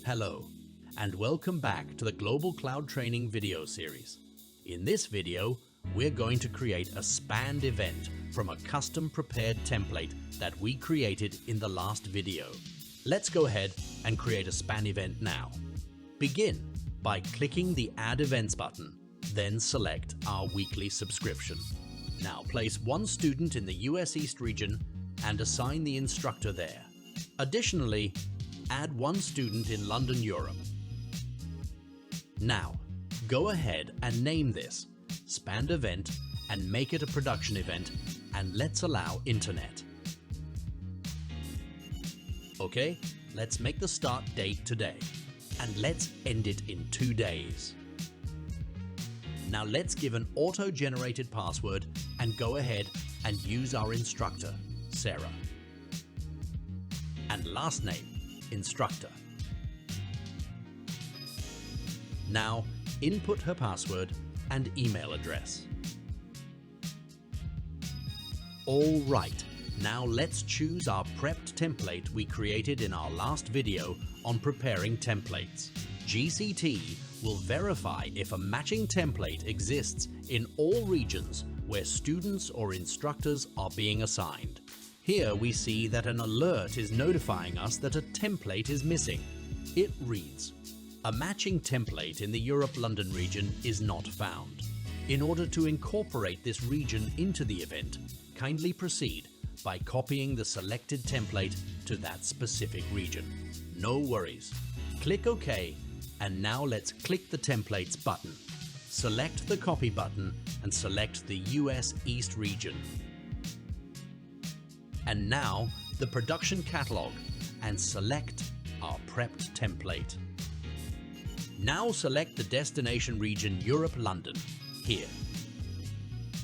Hello, and welcome back to the Global Cloud Training video series. In this video, we're going to create a spanned event from a custom prepared template that we created in the last video. Let's go ahead and create a span event now. Begin by clicking the Add Events button, then select our weekly subscription. Now place one student in the US East region and assign the instructor there. Additionally, add one student in London, Europe. Now, go ahead and name this Spanned Event and make it a production event, and let's allow internet. Okay, let's make the start date today, and let's end it in 2 days. Now let's give an auto-generated password and go ahead and use our instructor, Sarah. And last name, instructor. Now input her password and email address. All right, now let's choose our prepped template we created in our last video on preparing templates. GCT will verify if a matching template exists in all regions where students or instructors are being assigned. Here we see that an alert is notifying us that a template is missing. It reads, "A matching template in the Europe-London region is not found. In order to incorporate this region into the event, kindly proceed by copying the selected template to that specific region." No worries. Click OK, and now let's click the Templates button. Select the Copy button and select the US East region. And now the production catalog, and select our prepped template. Now select the destination region Europe-London here.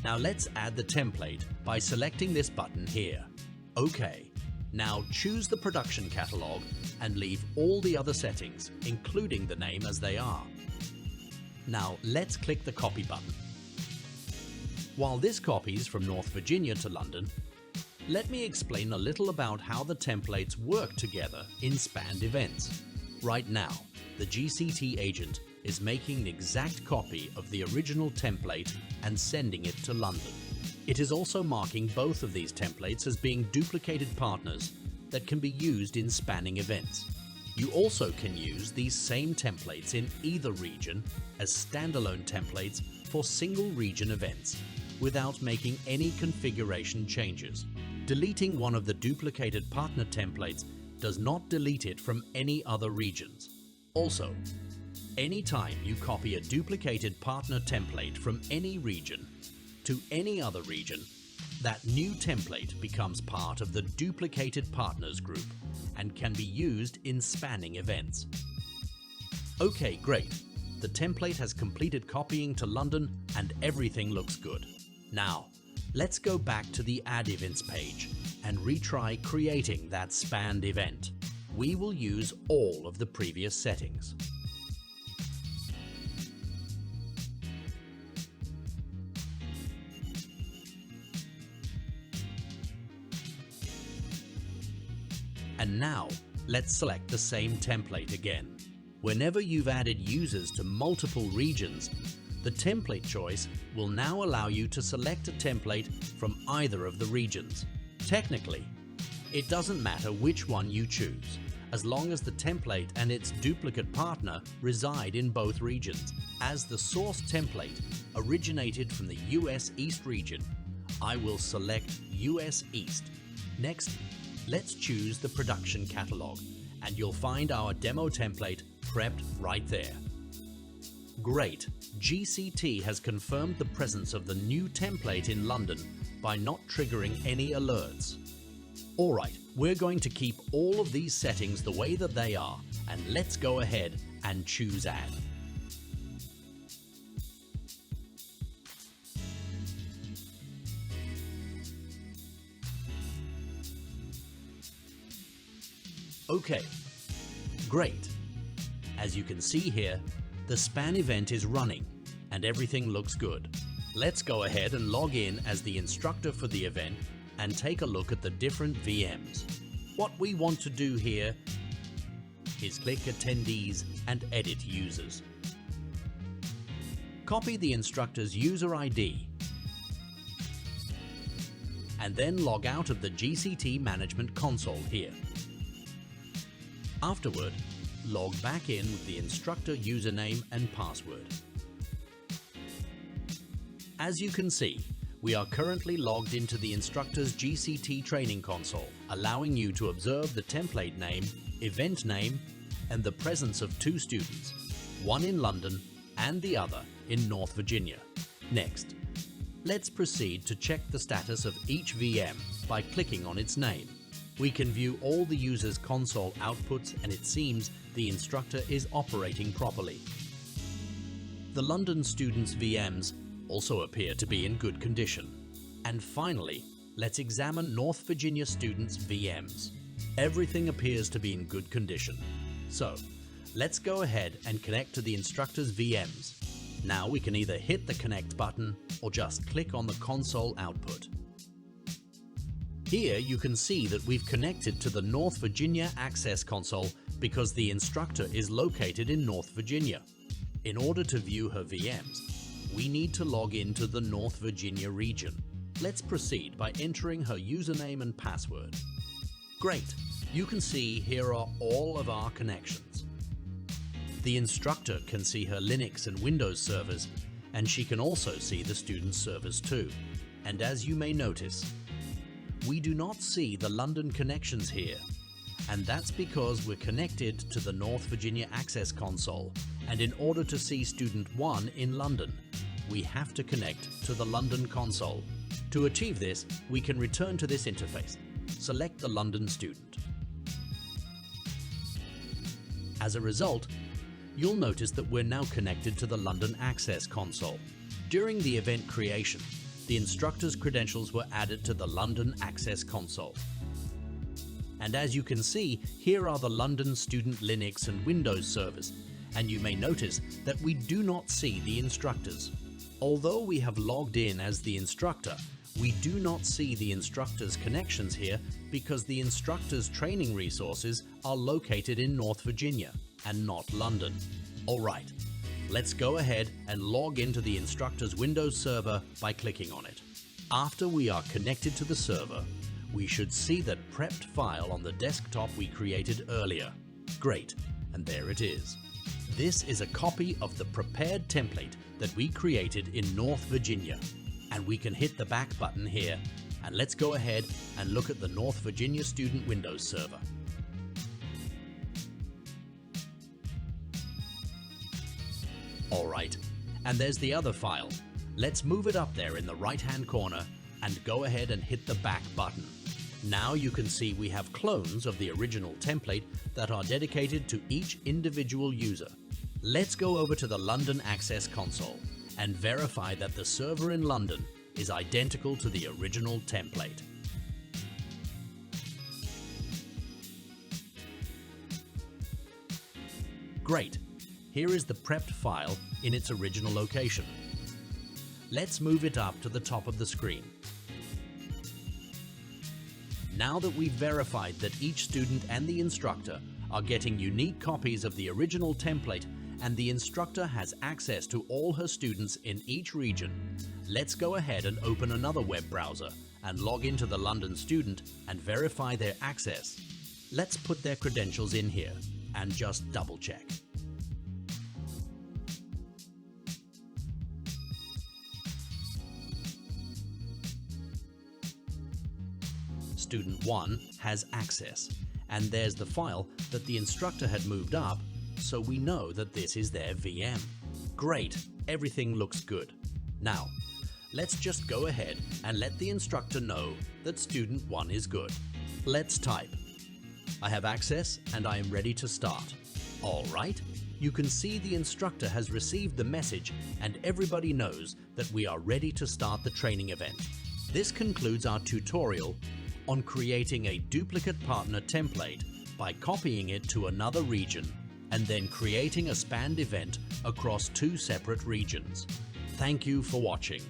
Now let's add the template by selecting this button here. OK. Now choose the production catalog and leave all the other settings, including the name, as they are. Now let's click the Copy button. While this copies from North Virginia to London, let me explain a little about how the templates work together in spanned events. Right now, the GCT agent is making an exact copy of the original template and sending it to London. It is also marking both of these templates as being duplicated partners that can be used in spanning events. You also can use these same templates in either region as standalone templates for single region events without making any configuration changes. Deleting one of the duplicated partner templates does not delete it from any other regions. Also, anytime you copy a duplicated partner template from any region to any other region, that new template becomes part of the duplicated partners group and can be used in spanning events. Okay, great. The template has completed copying to London and everything looks good. Now, let's go back to the Add Events page and retry creating that spanned event. We will use all of the previous settings. And now, let's select the same template again. Whenever you've added users to multiple regions, the template choice will now allow you to select a template from either of the regions. Technically, it doesn't matter which one you choose, as long as the template and its duplicate partner reside in both regions. As the source template originated from the US East region, I will select US East. Next, let's choose the production catalog, and you'll find our demo template prepped right there. Great! GCT has confirmed the presence of the new template in London by not triggering any alerts. Alright, we're going to keep all of these settings the way that they are, and let's go ahead and choose Add. Okay, great. As you can see here, the span event is running and everything looks good. Let's go ahead and log in as the instructor for the event and take a look at the different VMs. What we want to do here is click Attendees and edit Users. Copy the instructor's user ID and then log out of the GCT Management Console here. Afterward, log back in with the instructor username and password. As you can see, we are currently logged into the instructor's GCT training console, allowing you to observe the template name, event name, and the presence of 2 students, one in London and the other in North Virginia. Next, let's proceed to check the status of each VM by clicking on its name. We can view all the user's console outputs, and it seems the instructor is operating properly. The London students' VMs also appear to be in good condition. And finally, let's examine North Virginia students' VMs. Everything appears to be in good condition. So, let's go ahead and connect to the instructor's VMs. Now we can either hit the connect button or just click on the console output. Here you can see that we've connected to the North Virginia Access Console because the instructor is located in North Virginia. In order to view her VMs, we need to log into the North Virginia region. Let's proceed by entering her username and password. Great! You can see here are all of our connections. The instructor can see her Linux and Windows servers, and she can also see the student servers too. And as you may notice, we do not see the London connections here, and that's because we're connected to the North Virginia Access Console, and in order to see Student 1 in London, we have to connect to the London console. To achieve this, we can return to this interface. Select the London student. As a result, you'll notice that we're now connected to the London Access Console. During the event creation, the instructor's credentials were added to the London Access Console. And as you can see, here are the London student Linux and Windows servers, and you may notice that we do not see the instructors. Although we have logged in as the instructor, we do not see the instructor's connections here because the instructor's training resources are located in North Virginia and not London. Alright, let's go ahead and log into the instructor's Windows server by clicking on it. After we are connected to the server, we should see that prepped file on the desktop we created earlier. Great, and there it is. This is a copy of the prepared template that we created in North Virginia. And we can hit the back button here, and let's go ahead and look at the North Virginia student Windows server. Alright, and there's the other file. Let's move it up there in the right-hand corner and go ahead and hit the back button. Now you can see we have clones of the original template that are dedicated to each individual user. Let's go over to the London Access Console and verify that the server in London is identical to the original template. Great! Here is the prepped file in its original location. Let's move it up to the top of the screen. Now that we've verified that each student and the instructor are getting unique copies of the original template and the instructor has access to all her students in each region, let's go ahead and open another web browser and log into the London student and verify their access. Let's put their credentials in here and just double check. Student 1 has access, and there's the file that the instructor had moved up, so we know that this is their VM. Great, everything looks good. Now, let's just go ahead and let the instructor know that student 1 is good. Let's type. I have access and I am ready to start. All right, you can see the instructor has received the message and everybody knows that we are ready to start the training event. This concludes our tutorial on creating a duplicate partner template by copying it to another region and then creating a spanned event across 2 separate regions. Thank you for watching.